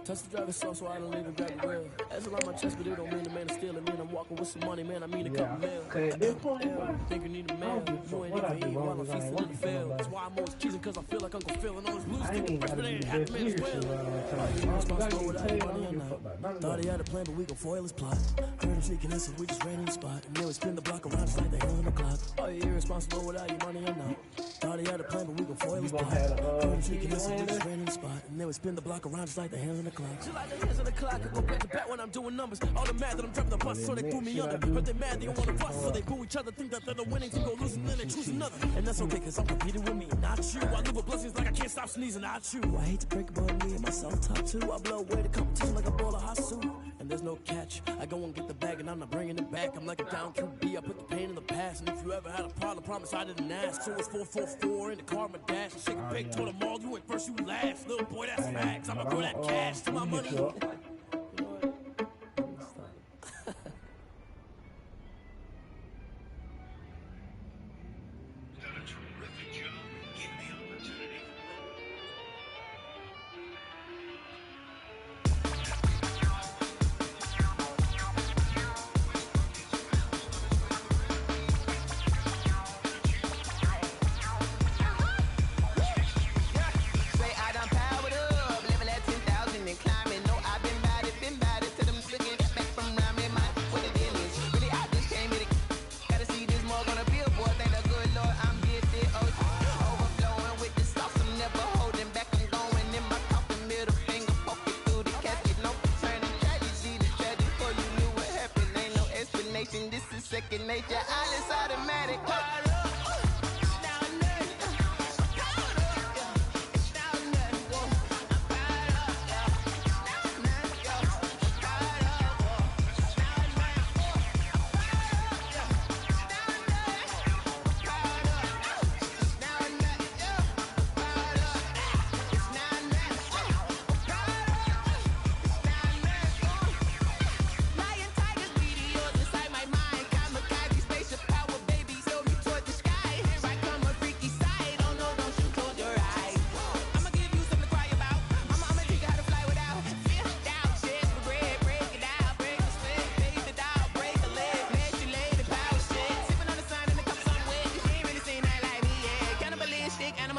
Touch the driver's soft so I don't leave and grab the wheel. That's a lot on my chest, but it don't mean the man is stealing. Man, I'm walking with some money, man. I mean a couple mil. At this point, think you need a man. You ain't even eating while I'm feasting in the field. That's why I'm always teasing, cause I feel like Uncle Phil and all his blues sticking fresh, but ain't had the man as well. You responsible without your money or not. Thought he had a plan, but we gon' foil his plot. Heard him sneaking in, so we just ran in the spot. And then we spin the block around just like the hell in the clock. Oh, you irresponsible without your money or not. Thought he had a plan, but we gon' foil his plot. Heard him sneaking in, so we just ran in the spot. And then we spin the block around just like the hands on the clock. Just like the hands on the clock, I go back to back when I'm doing numbers. All the mad that I'm dropping the bus, so they threw me under. But they mad, they don't wanna bust, so they boo each other. Think that they're the winning team, go losing, then they choose another. And that's okay, cause I'm competing with me, not you. I live with blessings like I can't stop sneezing, not you. I hate to break it, but me and myself top two. I blow away the competition like a ball of hot soup. And there's no catch, I go and get the bag and I'm not bringing it back. I'm like a down QB, I put the pain in the past. And if you ever had a problem, promise I didn't ask. So it's 444 in the car, my dash. Shake a pig, told them all, you went first, you last. Little boy, that's facts, I'ma throw that cash to my money. Second nature, all is automatic.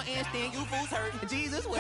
Instinct, you fools hurt. Jesus will.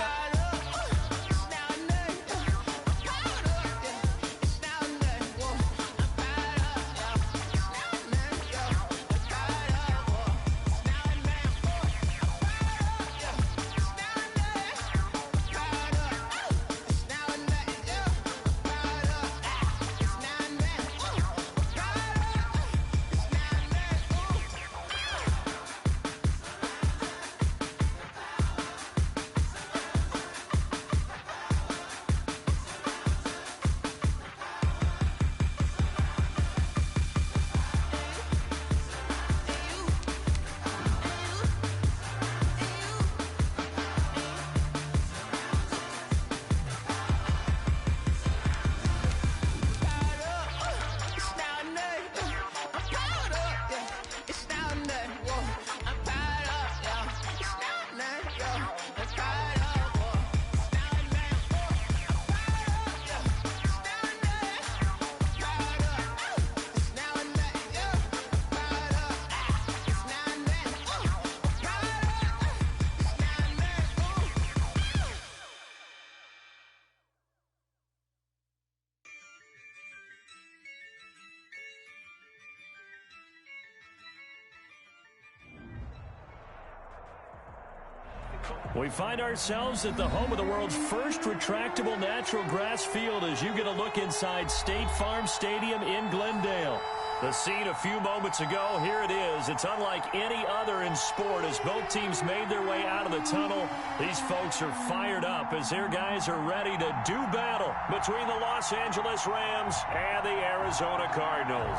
We find ourselves at the home of the world's first retractable natural grass field as you get a look inside State Farm Stadium in Glendale. The scene a few moments ago, here it is. It's unlike any other in sport as both teams made their way out of the tunnel. These folks are fired up as their guys are ready to do battle between the Los Angeles Rams and the Arizona Cardinals.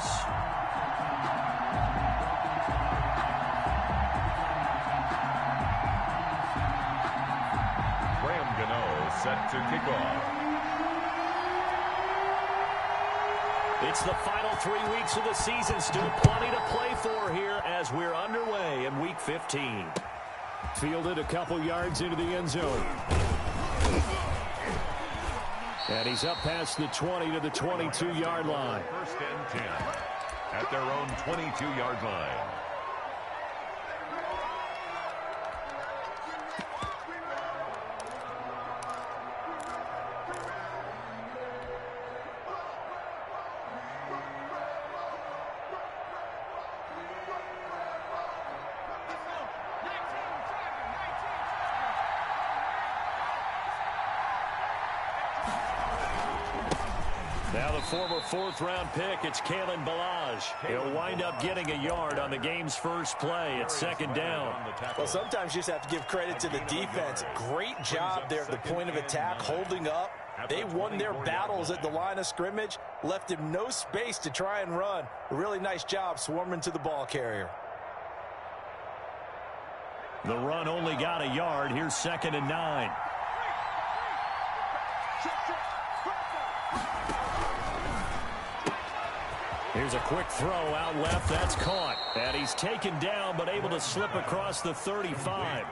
Set to kick off. It's the final 3 weeks of the season. Still plenty to play for here as we're underway in Week 15. Fielded a couple yards into the end zone. And he's up past the 20 to the 22-yard line. First and 10 at their own 22-yard line. Now the former fourth-round pick, it's Kalen Balaj. He'll wind up getting a yard on the game's first play. It's second down. Well, sometimes you just have to give credit to the defense. Great job there at the point of attack, holding up. They won their battles at the line of scrimmage, left him no space to try and run. A really nice job swarming to the ball carrier. The run only got a yard. Here's second and 9. Here's a quick throw out left. That's caught. And he's taken down, but able to slip across the 35.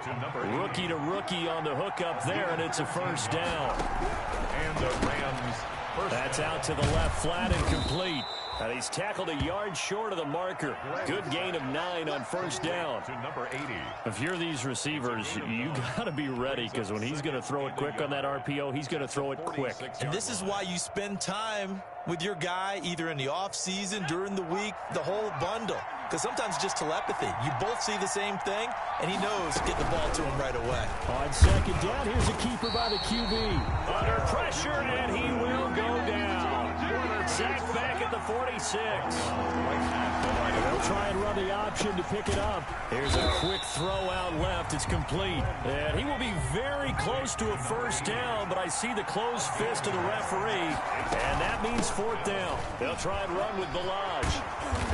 Rookie to rookie on the hook up there, and it's a first down. And the Rams That's out to the left, flat and complete. And he's tackled a yard short of the marker. Good gain of 9 on first down. To number 80. If you're these receivers, you got to be ready, because when he's going to throw it quick on that RPO, he's going to throw it quick. And this is why you spend time with your guy either in the offseason, during the week, the whole bundle. Because sometimes it's just telepathy. You both see the same thing, and he knows to get the ball to him right away. On second down, here's a keeper by the QB. Under pressure, and he will go down. Sacked back at the 46. They'll try and run the option to pick it up. Here's a quick throw out left. It's complete. And he will be very close to a first down, but I see the closed fist of the referee, and that means fourth down. They'll try and run with Balaj.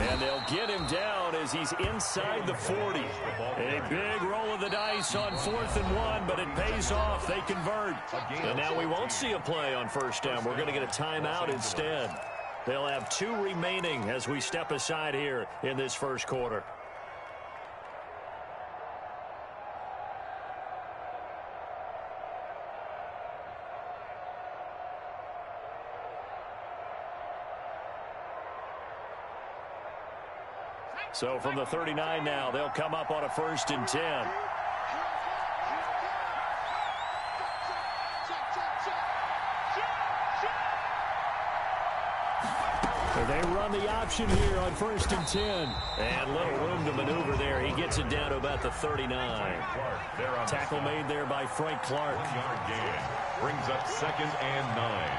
And they'll get him down as he's inside the 40. A big roll of the dice on 4th and 1, but it pays off. They convert. And now we won't see a play on first down. We're going to get a timeout instead. They'll have 2 remaining as we step aside here in this first quarter. So from the 39 now, they'll come up on a 1st and 10. They run the option here on 1st and 10. And little room to maneuver there. He gets it down to about the 39. Tackle made there by Frank Clark. Brings up 2nd and 9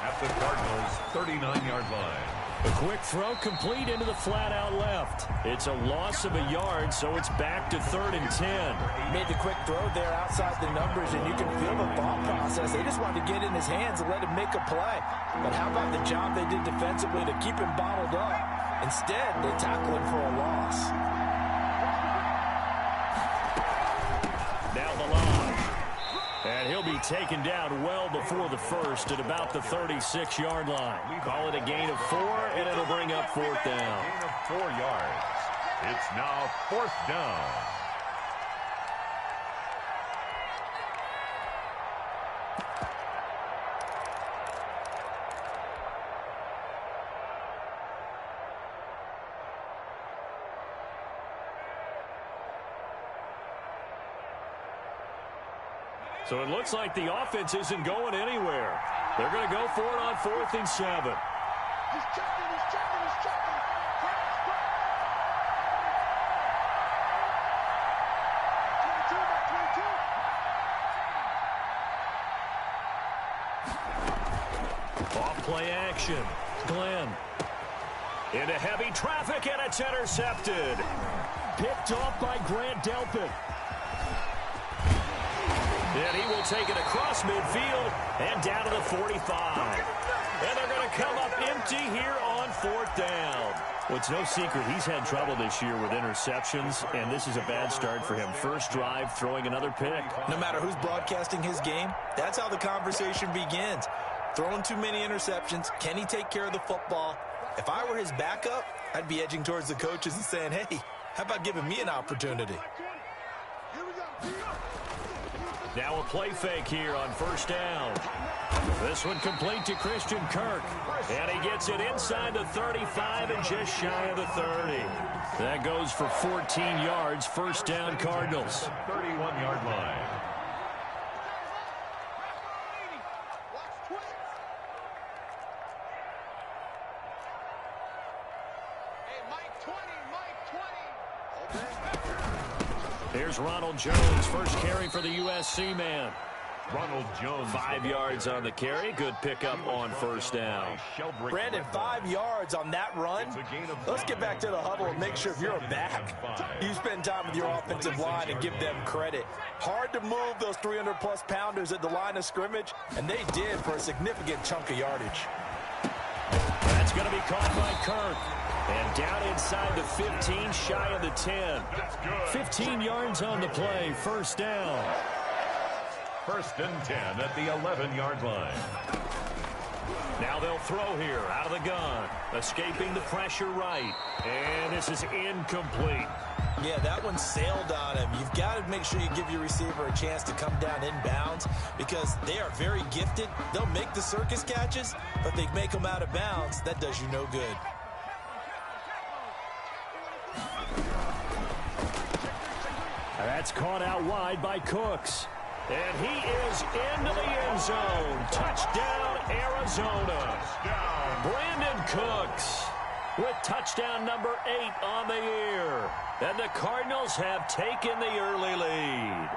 at the Cardinals' 39-yard line. A quick throw complete into the flat out left. It's a loss of a yard, so it's back to 3rd and 10. Made the quick throw there outside the numbers, and you can feel the thought process. They just wanted to get in his hands and let him make a play. But how about the job they did defensively to keep him bottled up? Instead, they tackle him for a loss. Now Balaj. And he'll be taken down well before the first at about the 36-yard line. Call it a gain of 4, and it'll bring up 4th down. Gain of 4 yards. It's now 4th down. So it looks like the offense isn't going anywhere. They're going to go for it on 4th and 7. He's checking. Off play action. Glenn. Into heavy traffic, and it's intercepted. Picked off by Grant Delpit. And he will take it across midfield and down to the 45. And they're going to come up empty here on 4th down. Well, it's no secret he's had trouble this year with interceptions, and this is a bad start for him. First drive, throwing another pick. No matter who's broadcasting his game, that's how the conversation begins. Throwing too many interceptions. Can he take care of the football? If I were his backup, I'd be edging towards the coaches and saying, hey, how about giving me an opportunity? Here we go. Now a play fake here on first down. This one complete to Christian Kirk. And he gets it inside the 35 and just shy of the 30. That goes for 14 yards. First down, Cardinals. 31-yard line. Here's Ronald Jones, first carry for the USC man. Ronald Jones. 5 yards on the carry. Good pickup on first down. Brandon, 5 yards on that run. Let's get back to the huddle and make sure if you're a back, you spend time with your offensive line and give them credit. Hard to move those 300-plus pounders at the line of scrimmage, and they did for a significant chunk of yardage. That's going to be caught by Kirk. And down inside the 15, shy of the 10. 15 yards on the play, first down. First and 10 at the 11-yard line. Now they'll throw here out of the gun. Escaping the pressure right. And this is incomplete. Yeah, that one sailed on him. You've got to make sure you give your receiver a chance to come down inbounds because they are very gifted. They'll make the circus catches, but they make them out of bounds. That does you no good. That's caught out wide by Cooks. And he is into the end zone. Touchdown, Arizona. Brandon Cooks with touchdown number 8 on the year. And the Cardinals have taken the early lead.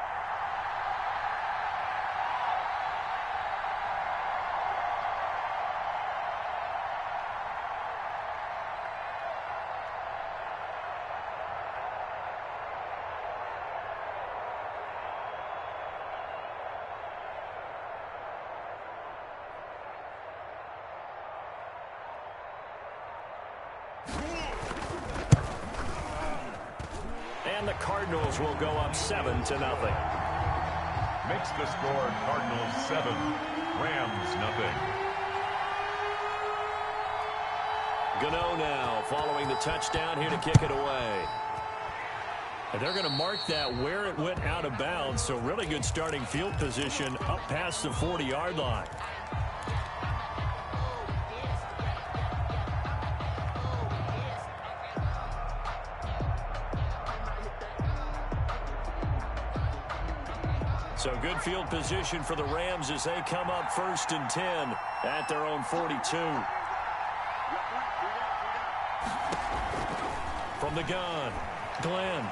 And the Cardinals will go up 7-0. Makes the score Cardinals 7, Rams nothing. Gano now following the touchdown here to kick it away. And they're going to mark that where it went out of bounds. So really good starting field position up past the 40-yard line. So good field position for the Rams as they come up first and 10 at their own 42. From the gun, Glenn.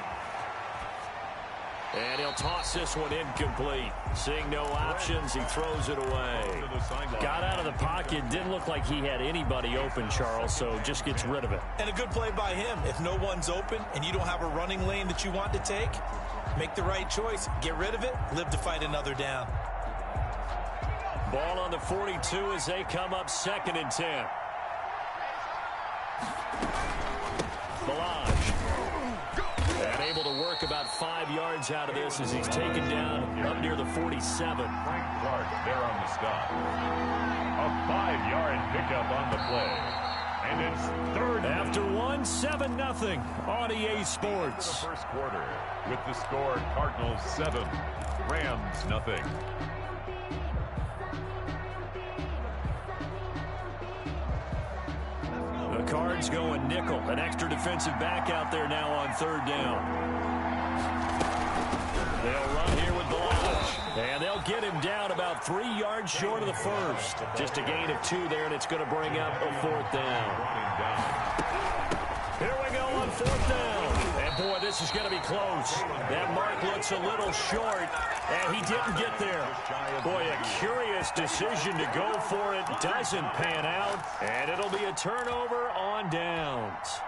And he'll toss this one incomplete. Seeing no options, he throws it away. Got out of the pocket. Didn't look like he had anybody open, Charles, so just gets rid of it. And a good play by him. If no one's open and you don't have a running lane that you want to take, make the right choice. Get rid of it. Live to fight another down. Ball on the 42 as they come up second and 10. Balaj. And able to work about 5 yards out of this as he's taken down up near the 47. Frank Clark there on the stop. A 5-yard pickup on the play. And it's third. After 7-0 on EA Sports. The first quarter with the score Cardinals 7, Rams nothing. The Cards going nickel. An extra defensive back out there now on third down. They'll run here with Balaj. And they'll get him down about 3 yards short of the first. Just a gain of 2 there, and it's going to bring up a fourth down. Here we go on fourth down. And, boy, this is going to be close. That mark looks a little short, and he didn't get there. Boy, a curious decision to go for it. Doesn't pan out, and it'll be a turnover on downs.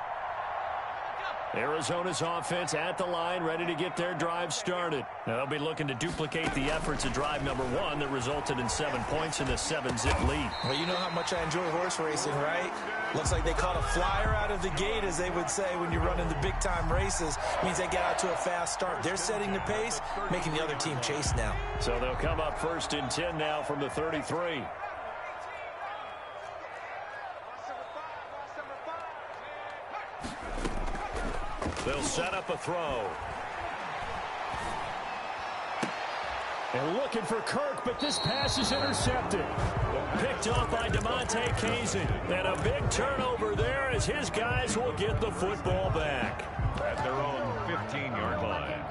Arizona's offense at the line, ready to get their drive started. Now, they'll be looking to duplicate the efforts of drive number 1 that resulted in 7 points in the 7-zip lead. Well, you know how much I enjoy horse racing, right? Looks like they caught a flyer out of the gate, as they would say when you're running the big-time races. Means they get out to a fast start. They're setting the pace, making the other team chase now. So they'll come up first and 10 now from the 33. They'll set up a throw. And looking for Kirk, but this pass is intercepted. Picked off by DeMonte Kazin. And a big turnover there as his guys will get the football back. At their own 15-yard line.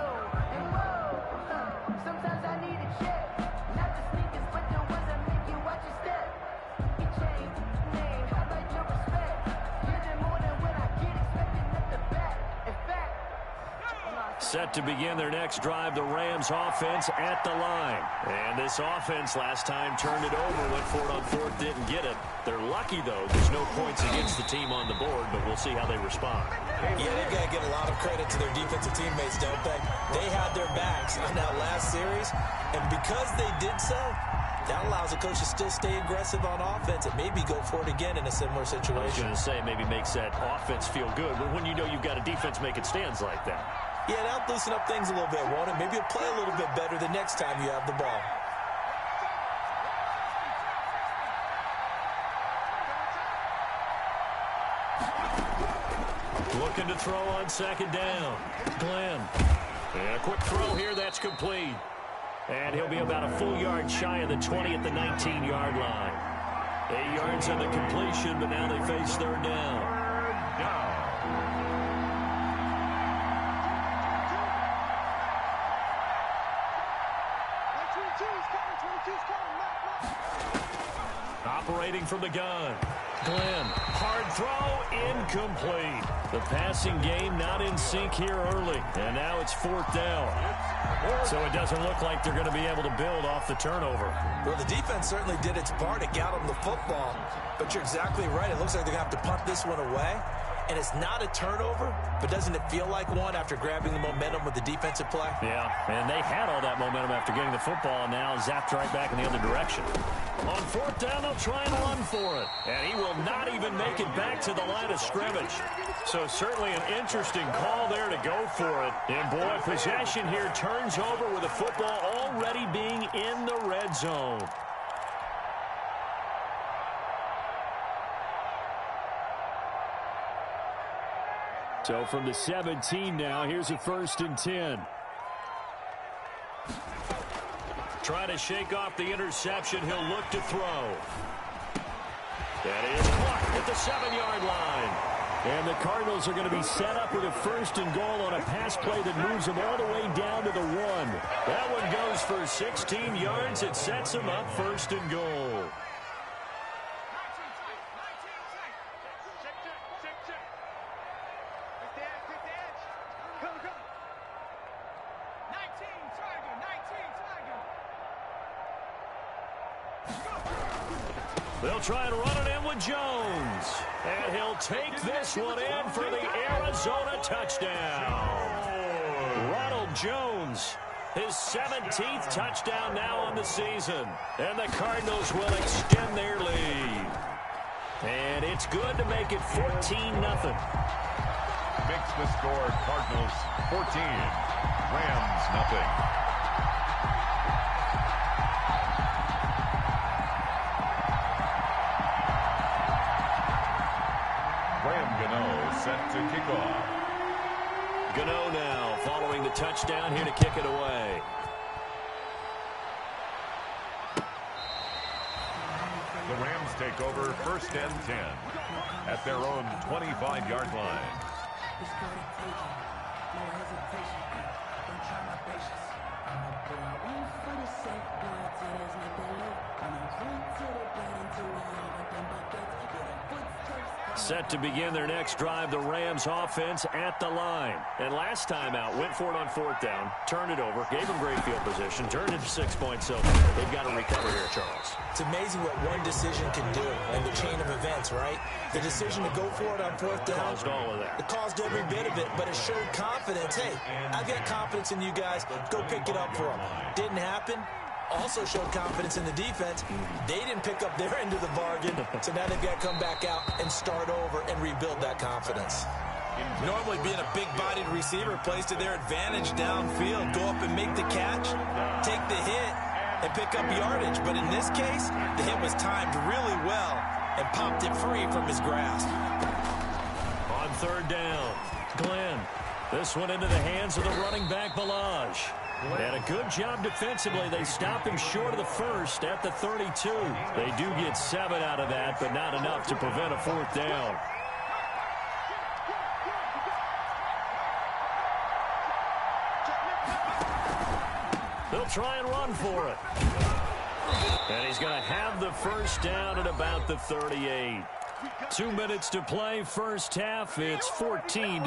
Set to begin their next drive, the Rams offense at the line. And this offense last time turned it over, went for it on fourth, didn't get it. They're lucky, though. There's no points against the team on the board, but we'll see how they respond. Yeah, they've got to get a lot of credit to their defensive teammates, don't they? They had their backs on that last series, and because they did so, that allows the coach to still stay aggressive on offense and maybe go for it again in a similar situation. I was going to say maybe makes that offense feel good, but when you know you've got a defense making stands like that. Yeah, that'll loosen up things a little bit, won't it? Maybe you'll play a little bit better the next time you have the ball. Looking to throw on second down. Glenn. And a quick throw here, that's complete. And he'll be about a full yard shy of the 20 at the 19-yard line. 8 yards on the completion, but now they face third down. Operating from the gun. Glenn, hard throw, incomplete. The passing game not in sync here early, and now it's fourth down. So it doesn't look like they're going to be able to build off the turnover. Well, the defense certainly did its part to get them the football, but you're exactly right. It looks like they're going to have to punt this one away, and it's not a turnover, but doesn't it feel like one after grabbing the momentum with the defensive play? Yeah, and they had all that momentum after getting the football, and now zapped right back in the other direction. On fourth down, they'll try and run for it. And he will not even make it back to the line of scrimmage. So certainly an interesting call there to go for it. And boy, possession here turns over with the football already being in the red zone. So from the 17 now, here's a 1st and 10. Trying to shake off the interception. He'll look to throw. That is blocked at the 7-yard line. And the Cardinals are going to be set up with a 1st and goal on a pass play that moves them all the way down to the 1. That one goes for 16 yards. It sets them up 1st and goal. They'll try and run it in with Jones. And he'll take this one in for the Arizona touchdown. Ronald Jones, his 17th touchdown now on the season. And the Cardinals will extend their lead. And it's good to make it 14-0. Makes the score Cardinals 14, Rams nothing. Set to kick off. Gano now following the touchdown here to kick it away. The Rams take over 1st and 10 at their own 25-yard line. Set to begin their next drive, the Rams offense at the line. And last time out, went for it on 4th down, turned it over, gave them great field position, turned it to 6 points, so they've got to recover here, Charles. It's amazing what one decision can do in the chain of events, right? The decision to go for it on 4th down. Caused all of that. It caused every bit of it, but it showed confidence. Hey, I've got confidence in you guys. Go pick it up for them. Didn't happen. Also showed confidence in the defense. They didn't pick up their end of the bargain, so now they've got to come back out and start over and rebuild that confidence. Normally being a big-bodied receiver plays to their advantage downfield. Go up and make the catch, take the hit, and pick up yardage. But in this case, the hit was timed really well and popped it free from his grasp. On 3rd down, Glenn. This one into the hands of the running back, Balaj. And a good job defensively. They stop him short of the first at the 32. They do get 7 out of that, but not enough to prevent a 4th down. They'll try and run for it. And he's going to have the first down at about the 38. 2 minutes to play, first half. It's 14-0.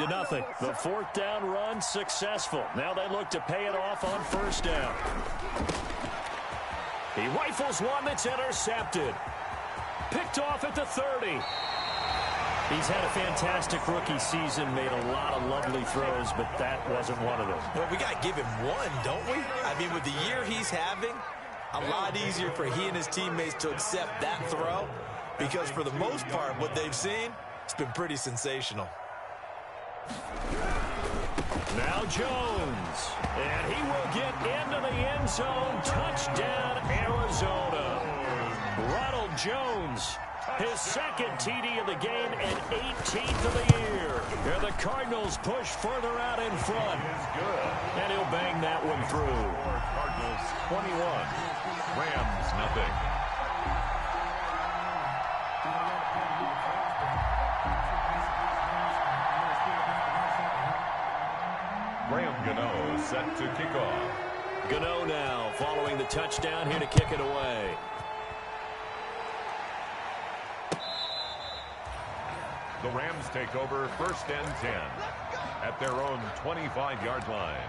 The 4th down run successful. Now they look to pay it off on first down. He rifles one that's intercepted. Picked off at the 30. He's had a fantastic rookie season, made a lot of lovely throws, but that wasn't one of them. Well, we got to give him one, don't we? I mean, with the year he's having, a lot easier for he and his teammates to accept that throw, because for the most part, what they've seen, it's been pretty sensational. Now Jones, and he will get into the end zone. Touchdown, Arizona. Ronald Jones, his second TD of the game and 18th of the year. And the Cardinals push further out in front. And he'll bang that one through. Cardinals 21, Rams nothing. Graham Gano set to kick off. Gano now following the touchdown here to kick it away. The Rams take over 1st and 10 at their own 25-yard line.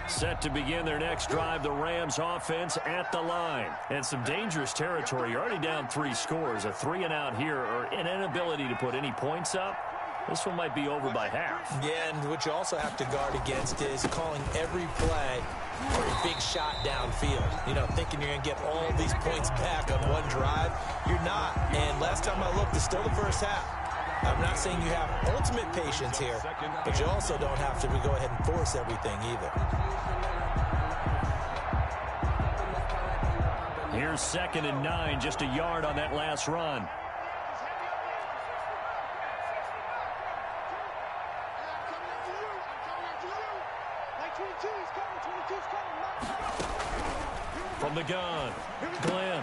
Set to begin their next drive, the Rams offense at the line. And some dangerous territory. You're already down 3 scores. A 3-and-out here, or an inability to put any points up. This one might be over by half. Yeah, and what you also have to guard against is calling every play for a big shot downfield. You know, thinking you're going to get all these points back on one drive. You're not. And last time I looked, it's still the first half. I'm not saying you have ultimate patience here, but you also don't have to go ahead and force everything either. Here's 2nd and 9, just a yard on that last run. From the gun, Glenn.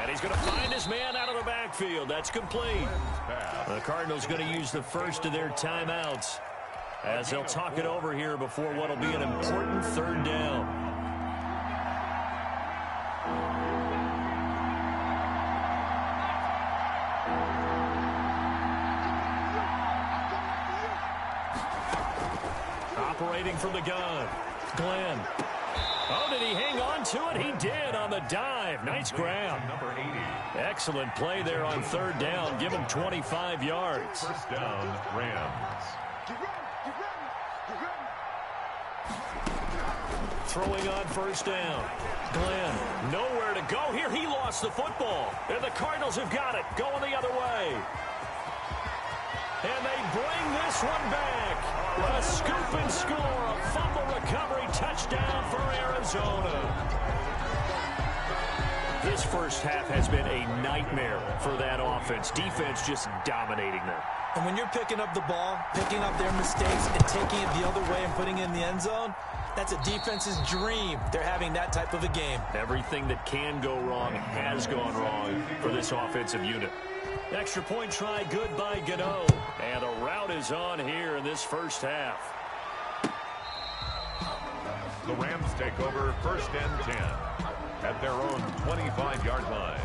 And he's going to find his man out of the backfield. That's complete. The Cardinals going to use the first of their timeouts as they'll talk it over here before what will be an important 3rd down. Operating from the gun, Glenn. Oh, did he hang on to it? He did on the dive. Nice grab. Number 80. Excellent play there on 3rd down. Give him 25 yards. 1st down, Rams. Throwing on 1st down. Glenn, nowhere to go here. He lost the football. And the Cardinals have got it. Going the other way. And they bring this one back. A scoop and score. A fumble recovery touchdown for Arizona. This first half has been a nightmare for that offense. Defense just dominating them. And when you're picking up the ball, picking up their mistakes, and taking it the other way and putting it in the end zone, that's a defense's dream. They're having that type of a game. Everything that can go wrong has gone wrong for this offensive unit. Extra point try good by Gano. And the route is on here in this first half. The Rams take over 1st and 10 at their own 25-yard line.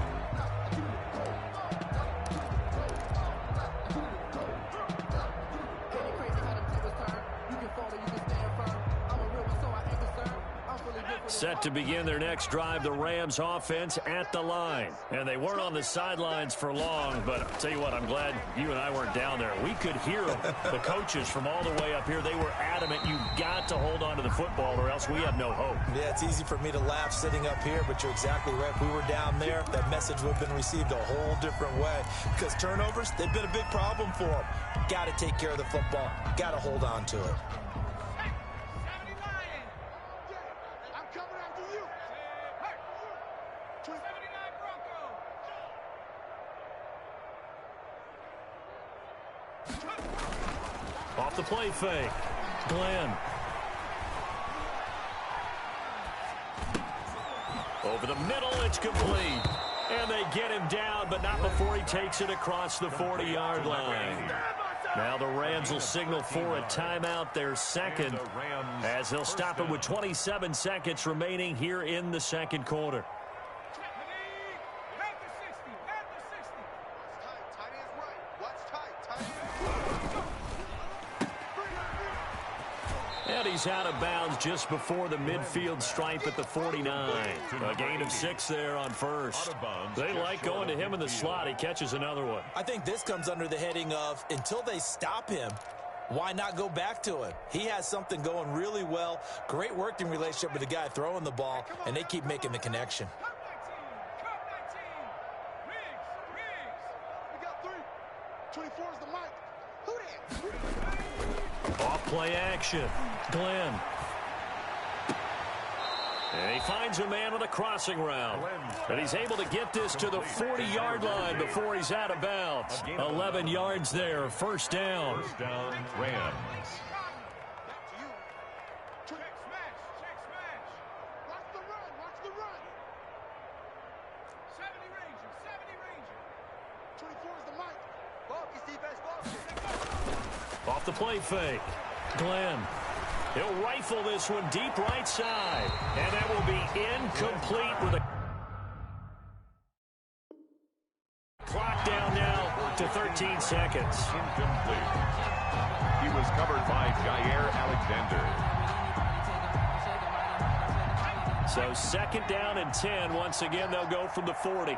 Set to begin their next drive, the Rams offense at the line. And they weren't on the sidelines for long, but I'll tell you what, I'm glad you and I weren't down there. We could hear them. The coaches from all the way up here, they were adamant, you've got to hold on to the football or else we have no hope. Yeah, it's easy for me to laugh sitting up here, but you're exactly right. If we were down there, that message would have been received a whole different way. Because turnovers, they've been a big problem for them. Got to take care of the football. Got to hold on to it. Off the play fake. Glenn. Over the middle, it's complete. And they get him down, but not before he takes it across the 40-yard line. Now the Rams will signal for a timeout, their second, as they'll stop it with 27 seconds remaining here in the second quarter. And he's out of bounds just before the midfield stripe at the 49. A gain of 6 there on first. They like going to him in the slot. He catches another one. I think this comes under the heading of, until they stop him, why not go back to him? He has something going really well. Great working relationship with the guy throwing the ball, and they keep making the connection. We got 3. 24 is the mic. Who that? Off play action. Glenn. And he finds a man with a crossing route. And he's able to get this to the 40-yard line before he's out of bounds. 11 yards there, first down. First down, Rams. Watch the run. Watch the run. 70 Ranger. 24 is the mic. Focus, defense, focus. Off the play fake. Glenn. He'll rifle this one deep right side. And that will be incomplete with a clock down now to 13 seconds. Incomplete. He was covered by Jair Alexander. So second down and 10. Once again, they'll go from the 40.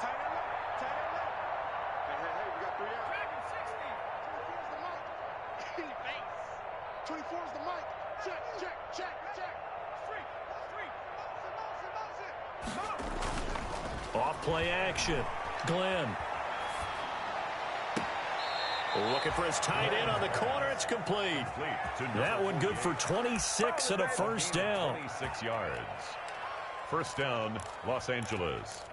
24 is the mic. Check. Off play action. Glenn. Looking for his tight end on the corner. It's complete. That one good for 26 and a first down. 26 yards. First down, Los Angeles.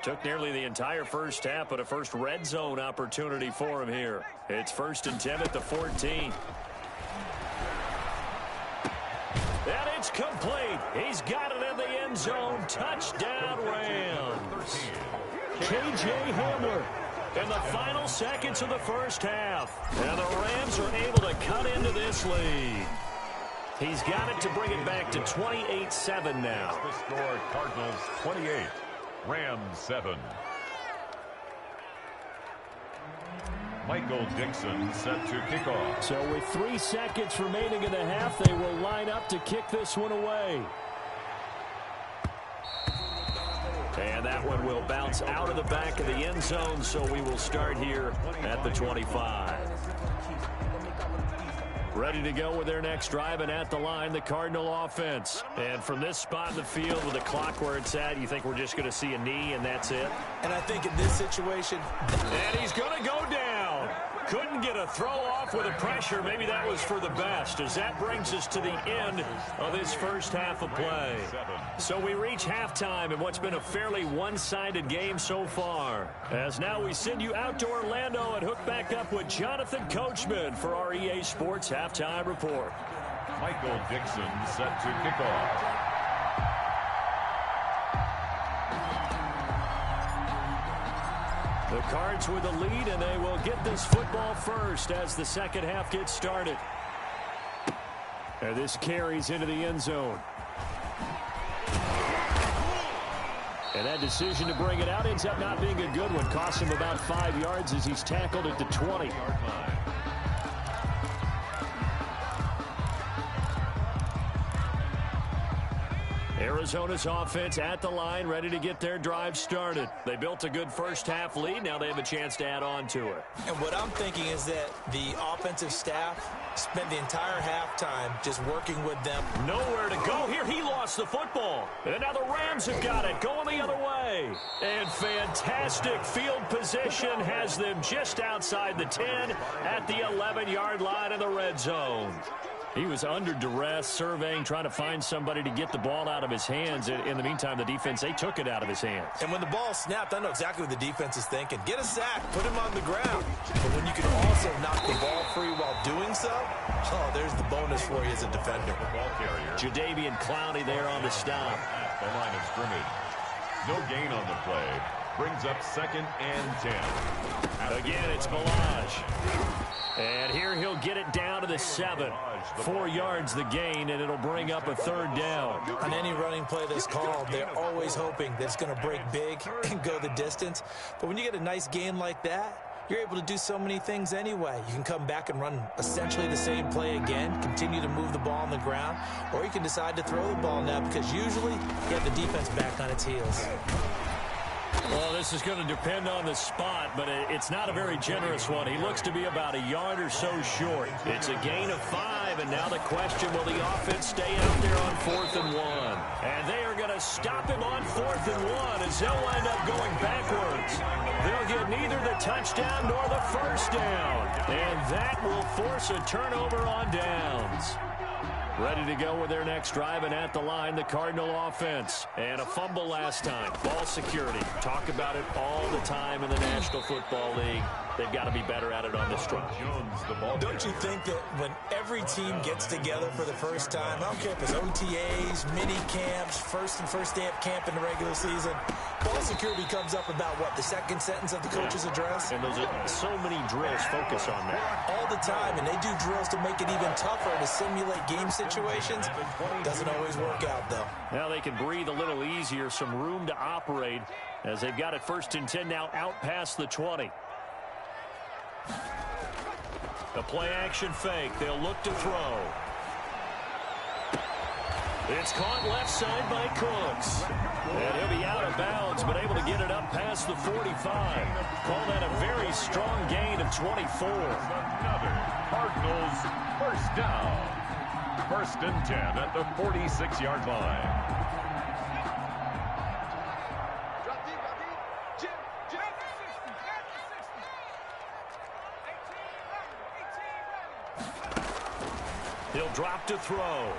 Took nearly the entire first half, but a first red zone opportunity for him here. It's 1st and 10 at the 14. And it's complete. He's got it in the end zone. Touchdown, Rams. K.J. Hamler in the final seconds of the first half. And the Rams are able to cut into this lead. He's got it to bring it back to 28-7 now. The score, Cardinals 28. Rams 7. Michael Dixon set to kick off. So with 3 seconds remaining in the half, they will line up to kick this one away. And that one will bounce out of the back of the end zone, so we will start here at the 25. Ready to go with their next drive, and at the line, the Cardinal offense. And from this spot in the field with the clock where it's at, you think we're just going to see a knee and that's it? And I think in this situation... And he's going to go down. Couldn't get a throw off with the pressure. Maybe that was for the best, as that brings us to the end of this first half of play. So we reach halftime in what's been a fairly one-sided game so far. As now we send you out to Orlando and hook back up with Jonathan Coachman for our EA Sports Halftime Report. Michael Dixon set to kick off. The Cards with the lead, and they will get this football first as the second half gets started. And this carries into the end zone. And that decision to bring it out ends up not being a good one. Costs him about 5 yards as he's tackled at the 20. Arizona's offense at the line, ready to get their drive started. They built a good first half lead. Now they have a chance to add on to it. And what I'm thinking is that the offensive staff spent the entire halftime just working with them. Nowhere to go here. He lost the football. And now the Rams have got it, going the other way. And fantastic field position has them just outside the 10 at the 11-yard line in the red zone. He was under duress, surveying, trying to find somebody to get the ball out of his hands. In the meantime, the defense, they took it out of his hands. And when the ball snapped, I know exactly what the defense is thinking. Get a sack, put him on the ground. But when you can also knock the ball free while doing so, oh, there's the bonus for you as a defender. The ball carrier. Jadeveon Clowney there on the stop. At the line of scrimmage. No gain on the play. Brings up 2nd and 10. Again, it's Balaj. And here he'll get it down to the 7. 4 yards the gain, and it'll bring up a 3rd down. On any running play that's called, they're always hoping that it's going to break big and go the distance. But when you get a nice gain like that, you're able to do so many things anyway. You can come back and run essentially the same play again, continue to move the ball on the ground, or you can decide to throw the ball now because usually you have the defense back on its heels. Well, this is going to depend on the spot, but it's not a very generous one. He looks to be about a yard or so short. It's a gain of 5, and now the question, will the offense stay out there on 4th and 1? And they are going to stop him on 4th and 1 as they'll wind up going backwards. They'll get neither the touchdown nor the first down, and that will force a turnover on downs. Ready to go with their next drive, and at the line, the Cardinal offense. And a fumble last time. Ball security. Talk about it all the time in the National Football League. They've got to be better at it on this drive. Don't you think that when every team gets together for the first time, I don't care if it's OTAs, mini camps, first day of camp in the regular season, ball security comes up about, what, the second sentence of the coach's address? And those are so many drills focus on that. All the time, and they do drills to make it even tougher to simulate game situations. Doesn't always work out, though. Now they can breathe a little easier, some room to operate as they've got it 1st and 10 now out past the 20. The play-action fake. They'll look to throw. It's caught left side by Cooks. And he'll be out of bounds, but able to get it up past the 45. Call that a very strong gain of 24. Another Cardinals first down. 1st and 10 at the 46-yard line. He'll drop to throw.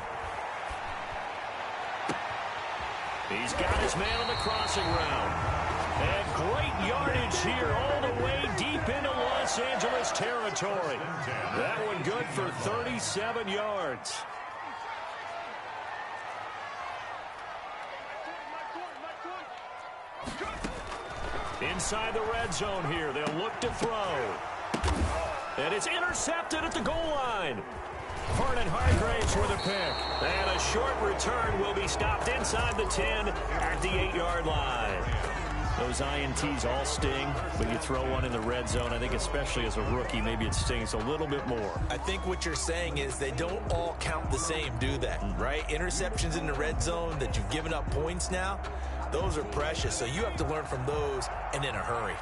He's got his man on the crossing route. And great yardage here all the way deep into Los Angeles territory. That one good for 37 yards. Inside the red zone here. They'll look to throw. And it's intercepted at the goal line. Vernon Hargraves with a pick. And a short return will be stopped inside the 10 at the 8-yard line. Those INTs all sting, but you throw one in the red zone, I think especially as a rookie, maybe it stings a little bit more. I think what you're saying is they don't all count the same, do they? Right? Interceptions in the red zone that you've given up points now, those are precious. So you have to learn from those and in a hurry.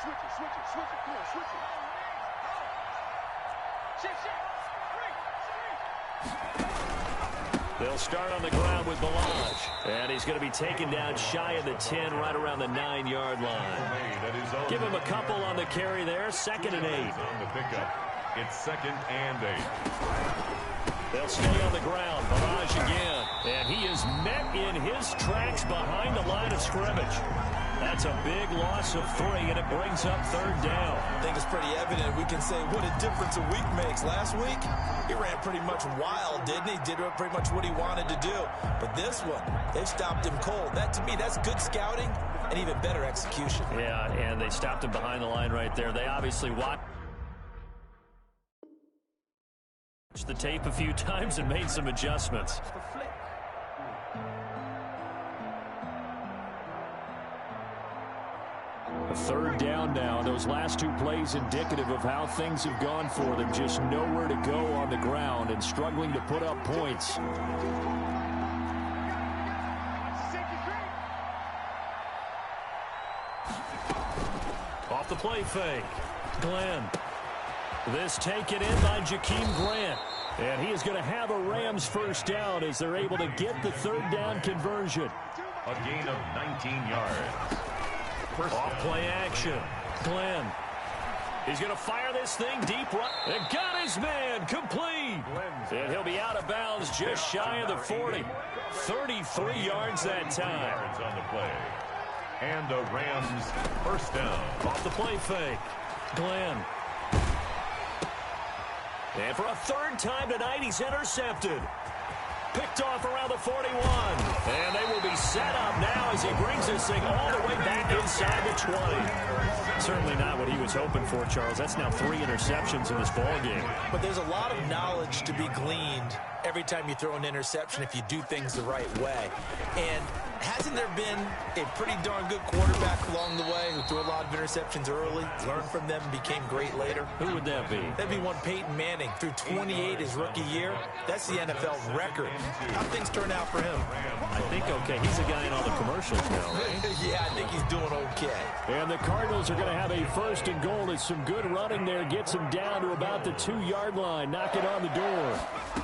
Switch it, come on, switch it. They'll start on the ground with Balaj. And he's going to be taken down shy of the 10, right around the 9-yard line. Give him a couple on the carry there. 2nd and 8. On the pickup, it's 2nd and 8. They'll stay on the ground. Balaj again. And he is met in his tracks behind the line of scrimmage. That's a big loss of 3, and it brings up 3rd down. I think it's pretty evident. We can say what a difference a week makes. Last week, he ran pretty much wild, didn't he? Did pretty much what he wanted to do. But this one, they've stopped him cold. That, to me, that's good scouting and even better execution. Yeah, and they stopped him behind the line right there. They obviously watched the tape a few times and made some adjustments. A 3rd down now. Those last 2 plays indicative of how things have gone for them. Just nowhere to go on the ground and struggling to put up points. Off the play fake. Glenn. This taken in by Jakeem Grant. And he is going to have a Rams first down as they're able to get the 3rd down conversion. A gain of 19 yards. Off play action. Glenn. He's going to fire this thing deep right. And got his man complete. And he'll be out of bounds just shy of the 40. 33 yards that time. On the play. And the Rams first down. Off the play fake. Glenn. And for a third time tonight, he's intercepted. Picked off around the 41. And they will be set up now as he brings this thing all the way back inside the 20. Certainly not what he was hoping for, Charles. That's now 3 interceptions in this ballgame. But there's a lot of knowledge to be gleaned every time you throw an interception if you do things the right way. And hasn't there been a pretty darn good quarterback along the way who threw a lot of interceptions early, learned from them, and became great later? Who would that be? That'd be one Peyton Manning. Threw 28 his rookie year. That's the NFL record. How things turn out for him? I think okay. He's a guy in all the commercials now, right? Yeah, I think he's doing okay. And the Cardinals are going to have a first and goal. It's some good running there. Gets him down to about the 2-yard line. Knock it on the door.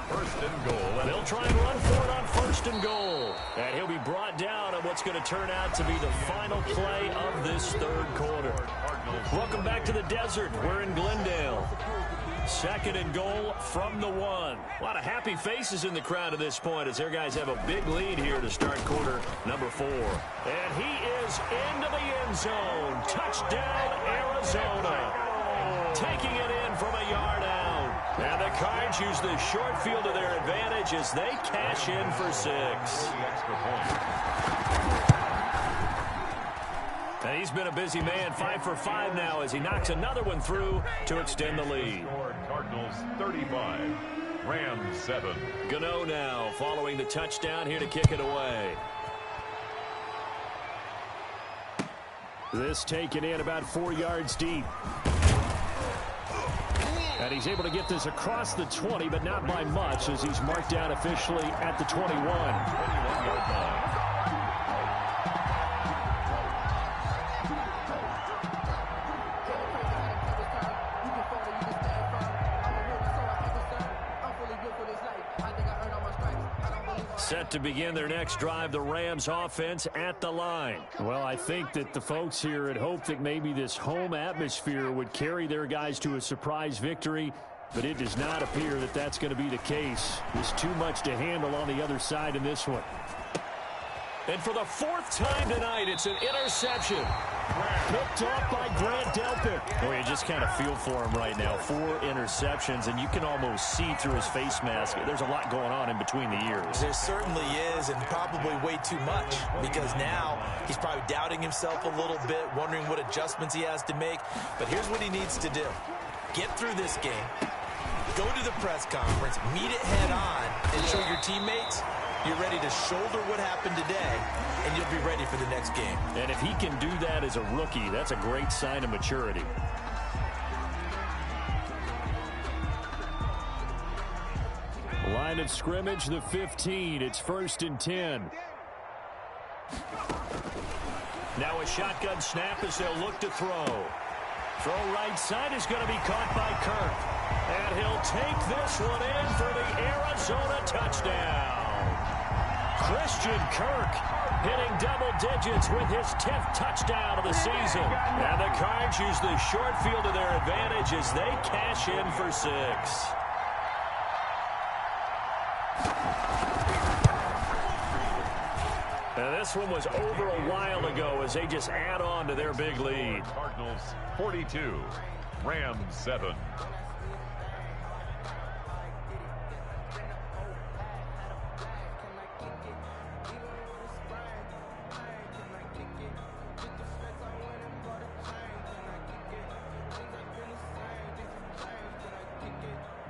First and goal. They'll try and run for it on first and goal. And he'll be brought down on what's going to turn out to be the final play of this third quarter. Welcome back to the desert. We're in Glendale. Second and goal from the 1. A lot of happy faces in the crowd at this point as their guys have a big lead here to start quarter number 4. And he is into the end zone. Touchdown, Arizona. Taking it in from a yard out. And the Cards use the short field to their advantage as they cash in for 6. And he's been a busy man, 5 for 5 now as he knocks another one through to extend the lead. Cardinals 35, Rams 7. Gano now following the touchdown here to kick it away. This taken in about 4 yards deep. And he's able to get this across the 20, but not by much as he's marked down officially at the 21. 21-yard line. Set to begin their next drive, the Rams offense at the line. Well, I think that the folks here had hoped that maybe this home atmosphere would carry their guys to a surprise victory, but it does not appear that that's going to be the case. There's too much to handle on the other side in this one. And for the 4th time tonight, it's an interception. Picked off by Grant Delpit. Boy, you just kind of feel for him right now. 4 interceptions, and you can almost see through his face mask. There's a lot going on in between the ears. There certainly is, and probably way too much, because now he's probably doubting himself a little bit, wondering what adjustments he has to make. But here's what he needs to do. Get through this game. Go to the press conference, meet it head on, and show your teammates you're ready to shoulder what happened today, and you'll be ready for the next game. And if he can do that as a rookie, that's a great sign of maturity. Line of scrimmage, the 15. It's 1st and 10. Now a shotgun snap as they'll look to throw. Throw right side is going to be caught by Kirk. And he'll take this one in for the Arizona touchdown. Christian Kirk hitting double digits with his 10th touchdown of the season. And the Cards use the short field to their advantage as they cash in for 6. And this one was over a while ago as they just add on to their big lead. Cardinals 42, Rams 7.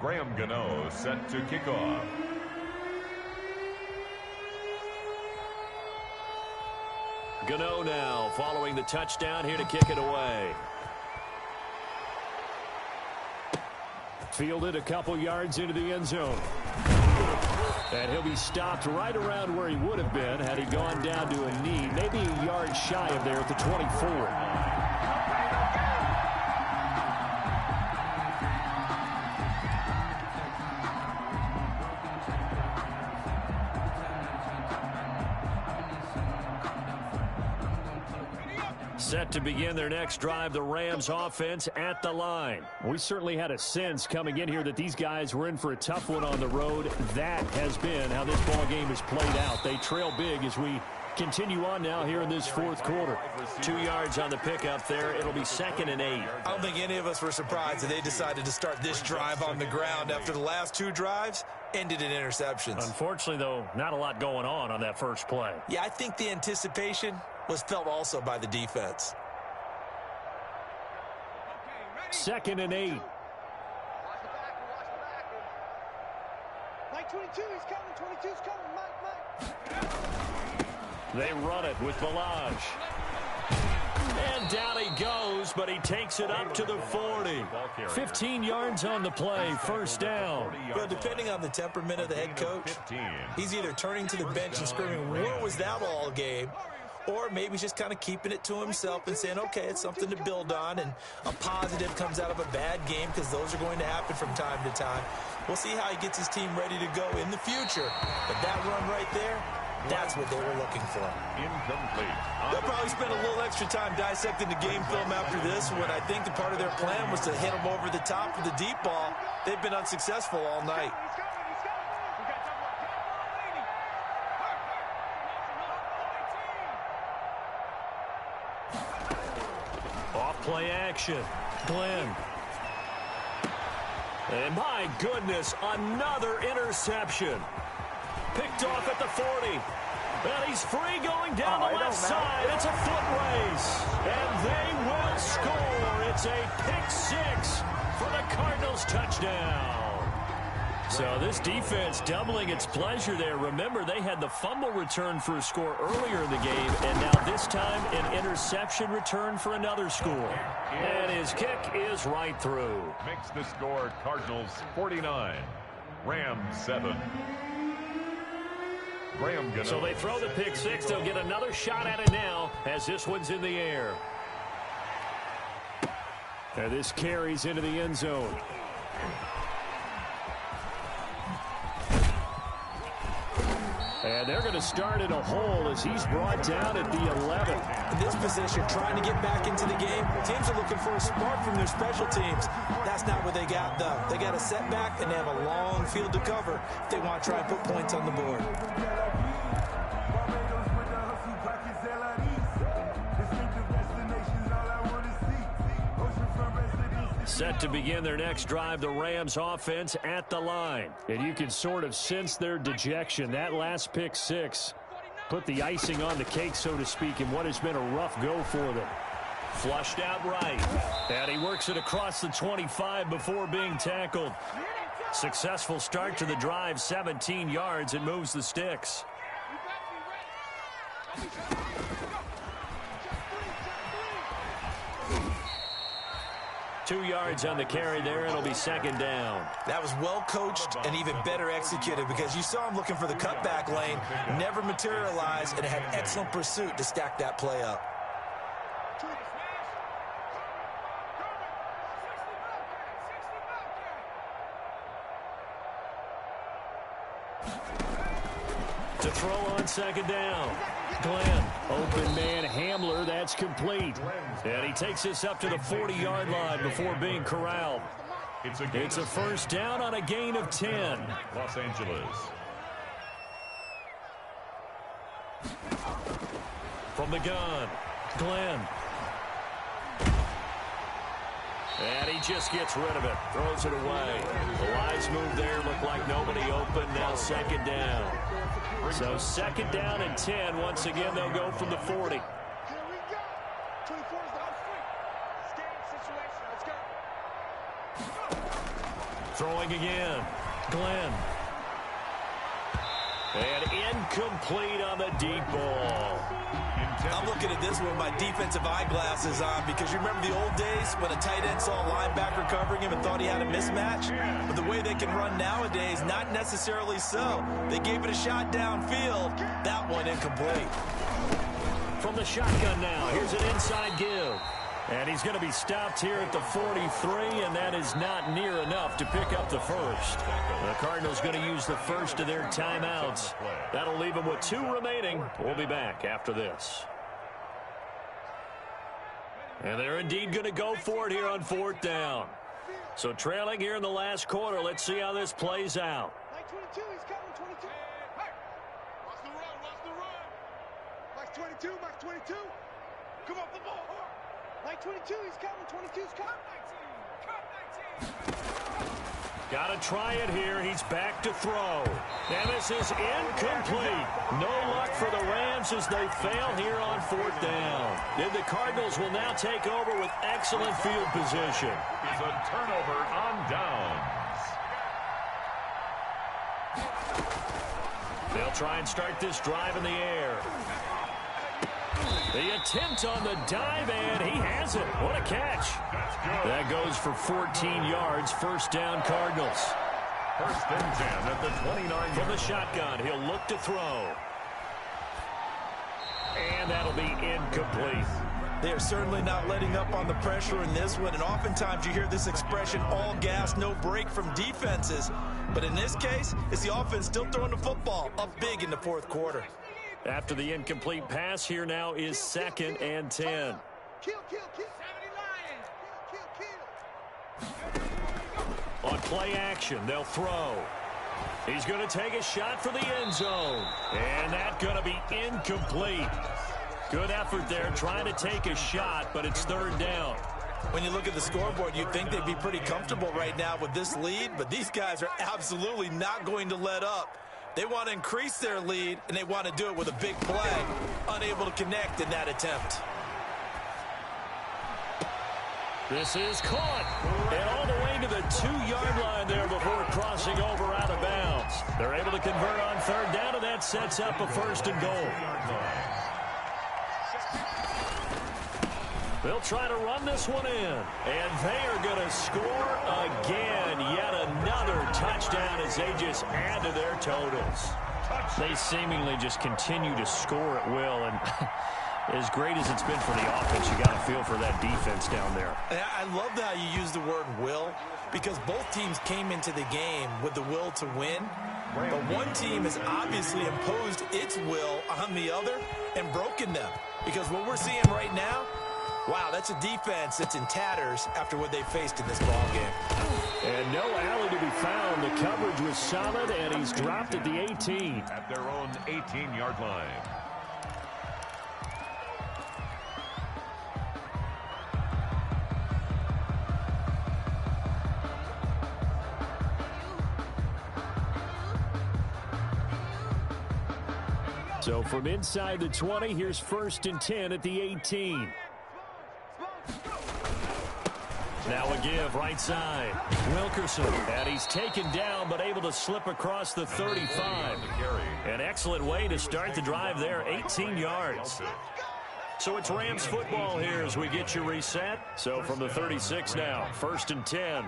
Graham Gano set to kick off. Gano now following the touchdown here to kick it away. Fielded a couple yards into the end zone. And he'll be stopped right around where he would have been had he gone down to a knee, maybe a yard shy of there at the 24. Set to begin their next drive, the Rams offense at the line. We certainly had a sense coming in here that these guys were in for a tough one on the road. That has been how this ball game has played out. They trail big as we continue on now here in this fourth quarter. 2 yards on the pickup there. It'll be 2nd and 8. I don't think any of us were surprised that they decided to start this drive on the ground after the last 2 drives ended in interceptions. Unfortunately, though, not a lot going on that first play. Yeah, I think the anticipation was felt also by the defense. 2nd and 8. Watch the back. Mike 22, he's coming. 22's coming. Mike. They run it with Balaj. And down he goes, but he takes it up to the 40. 15 yards on the play, first down. Well, depending on the temperament of the head coach, he's either turning to the bench and screaming, "Where was that all game?" Or maybe just kind of keeping it to himself and saying, okay, it's something to build on, and a positive comes out of a bad game, because those are going to happen from time to time. We'll see how he gets his team ready to go in the future. But that run right there, that's what they were looking for. Incomplete. They'll probably spend a little extra time dissecting the game film after this, when I think the part of their plan was to hit them over the top with the deep ball. They've been unsuccessful all night. Play action. Glenn. And my goodness, another interception. Picked off at the 40. And he's free going down the left side. It's a foot race. And they will score. It's a pick 6 for the Cardinals touchdown. So this defense doubling its pleasure there. Remember, they had the fumble return for a score earlier in the game, and now this time an interception return for another score. And his kick is right through. Makes the score Cardinals 49, Rams 7. So they throw the pick 6. They'll get another shot at it now as this one's in the air. And this carries into the end zone. And they're going to start in a hole as he's brought down at the 11. In this position, trying to get back into the game, teams are looking for a spark from their special teams. That's not what they got, though. They got a setback, and they have a long field to cover if they want to try and put points on the board. Set to begin their next drive, the Rams offense at the line. And you can sort of sense their dejection. That last pick 6 put the icing on the cake, so to speak, in what has been a rough go for them. Flushed out right. And he works it across the 25 before being tackled. Successful start to the drive, 17 yards, and moves the sticks. 2 yards on the carry there. It'll be 2nd down. That was well coached and even better executed, because you saw him looking for the cutback lane, never materialized, and had excellent pursuit to stack that play up. To throw on 2nd down. Glenn, open man Hamler, that's complete. And he takes this up to the 40-yard line before being corralled. It's a first down on a gain of 10. Los Angeles. From the gun, Glenn. And he just gets rid of it, throws it away. The lines move there, look like nobody open, now 2nd down. So 2nd down and 10. Once again, they'll go from the 40. Here we go. 24 is the home free. Scared situation. Let's go. Throwing again. Glenn. And incomplete on the deep ball. I'm looking at this with my defensive eyeglasses on, because you remember the old days when a tight end saw a linebacker covering him and thought he had a mismatch? But the way they can run nowadays, not necessarily so. They gave it a shot downfield. That one incomplete. From the shotgun now, here's an inside give. And he's going to be stopped here at the 43, and that is not near enough to pick up the first. The Cardinals going to use the first of their timeouts. That'll leave them with 2 remaining. We'll be back after this. And they're indeed going to go for it here on 4th down. So trailing here in the last quarter. Let's see how this plays out. Like 22, he's coming, 22. Hey, watch the run, watch the run. Like 22, like 22. Come off the ball. Like 22, he's coming, 22's coming. Got to try it here. He's back to throw. And this is incomplete. No luck for the Rams as they fail here on 4th down. And the Cardinals will now take over with excellent field position. It's a turnover on downs. They'll try and start this drive in the air. The attempt on the dive, and he has it. What a catch. That goes for 14 yards. 1st down, Cardinals. 1st and 10 at the 29. From the shotgun, he'll look to throw. And that'll be incomplete. They are certainly not letting up on the pressure in this one, and oftentimes you hear this expression, all gas, no break from defenses. But in this case, it's the offense still throwing the football up big in the 4th quarter. After the incomplete pass, here now is 2nd and 10. Kill. 70 Lions. Kill. On play action, they'll throw. He's going to take a shot for the end zone. And that's going to be incomplete. Good effort there trying to take a shot, but it's 3rd down. When you look at the scoreboard, you'd think they'd be pretty comfortable right now with this lead, but these guys are absolutely not going to let up. They want to increase their lead, and they want to do it with a big play. Unable to connect in that attempt. This is caught. And all the way to the 2-yard line there before crossing over out of bounds. They're able to convert on 3rd down, and that sets up a 1st and goal. They'll try to run this one in. And they are going to score again. Yet another touchdown as they just add to their totals. They seemingly just continue to score at will. And as great as it's been for the offense, you got to feel for that defense down there. I love how you use the word will, because both teams came into the game with the will to win. But one team has obviously imposed its will on the other and broken them. Because what we're seeing right now, wow, that's a defense that's in tatters after what they faced in this ballgame. And no alley to be found. The coverage was solid, and he's dropped at the 18. At their own 18-yard line. So from inside the 20, here's 1st and 10 at the 18. Now a give right side. Wilkerson, and he's taken down but able to slip across the 35. An excellent way to start the drive there, 18 yards. So it's Rams football here as we get you reset. So from the 36 now, 1st and 10.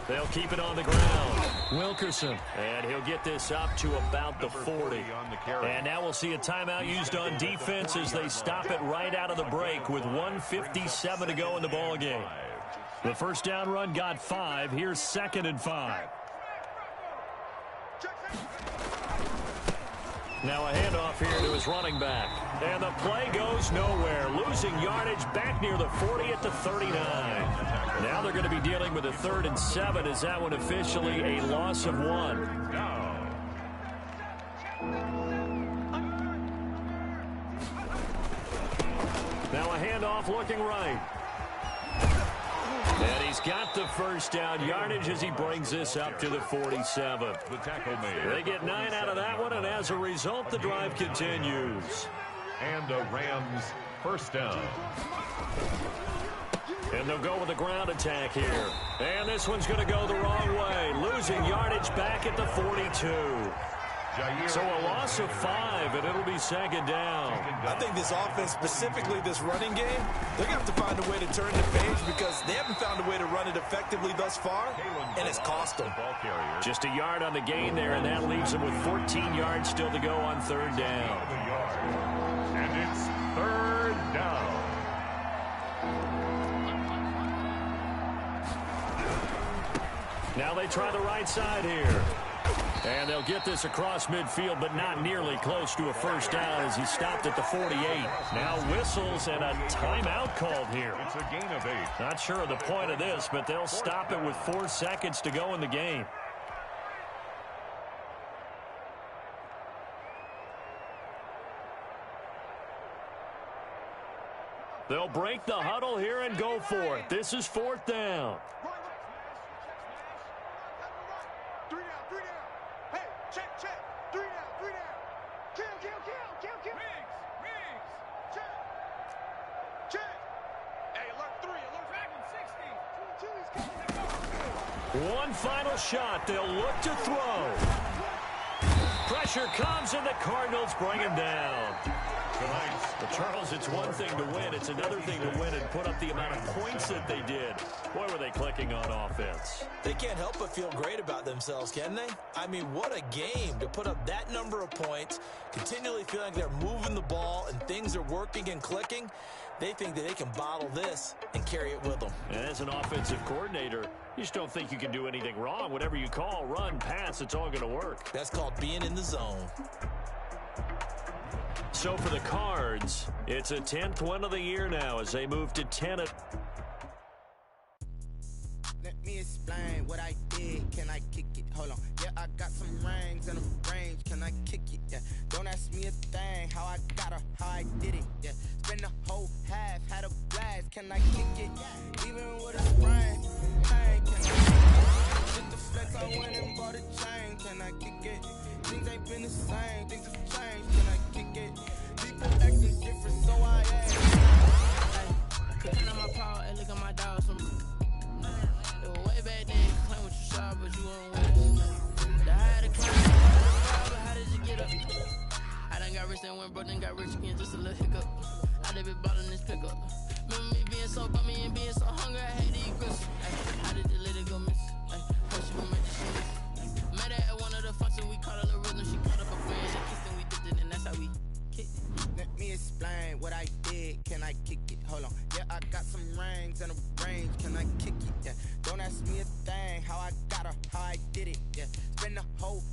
They'll keep it on the ground. Wilkerson, and he'll get this up to about the 40. And now we'll see a timeout used on defense as they stop it right out of the break with 1:57 to go in the ballgame. The 1st down run got 5. Here's 2nd and 5. Now a handoff here to his running back. And the play goes nowhere. Losing yardage back near the 40 at the 39. Now they're going to be dealing with a 3rd and 7. Is that one officially a loss of 1? Now a handoff looking right. And he's got the 1st down yardage as he brings this up to the 47. The tackle made. They get 9 out of that one, and as a result, the drive continues. And a Rams 1st down. And they'll go with the ground attack here. And this one's going to go the wrong way. Losing yardage back at the 42. So a loss of 5, and it'll be 2nd down. I think this offense, specifically this running game, they're going to have to find a way to turn the page because they haven't found a way to run it effectively thus far, and it's cost them. Just a yard on the gain there, and that leaves them with 14 yards still to go on 3rd down. And it's 3rd down. Now they try the right side here. And they'll get this across midfield, but not nearly close to a first down as he stopped at the 48. Now whistles and a timeout called here. It's a gain of 8. Not sure of the point of this, but they'll stop it with 4 seconds to go in the game. They'll break the huddle here and go for it. This is 4th down. One final shot. They'll look to throw. Pressure comes, and the Cardinals bring him down. But Charles, it's one thing to win. It's another thing to win and put up the amount of points that they did. Boy, were they clicking on offense. They can't help but feel great about themselves, can they? I mean, what a game to put up that number of points, continually feeling they're moving the ball and things are working and clicking. They think that they can bottle this and carry it with them. And as an offensive coordinator, you just don't think you can do anything wrong. Whatever you call, run, pass, it's all going to work. That's called being in the zone. So for the Cards, it's a 10th win of the year now as they move to 10. Let me explain what I did. Can I kick it? Hold on. Yeah, I got some rings and a range. Can I kick it? Yeah. Don't ask me a thing. How I got her, how I did it. Yeah. Spend the whole half, had a blast. Can I kick it? Even with a sprain. Hey, can I kick it? Just the flex, I went and bought a chain. Can I kick it? Things ain't been the same. Things have changed. Can I kick it? People acting different, so I act. Hey, cooking on my power and look at my dogs. Way back then, you claim what you saw, but you weren't with us. The higher the climb, but how did you get up? I done got rich and went broke, then got rich again, just a little hiccup. I done been ballin' this pickup. Remember me being so bummy and being so hungry, I hate to eat grits. How did the lady go miss? What she gon' make this shit miss? Met her at one of the functions, we caught a little rhythm, she caught up a friend, she kissed and we dipped it, and that's how we kicked it. Let me explain what I did, can I kick it? Hold on, yeah, I got some rings and a range, can I kick it? Yeah. Don't ask me a thing, how I got her, how I did it, yeah. Spend the whole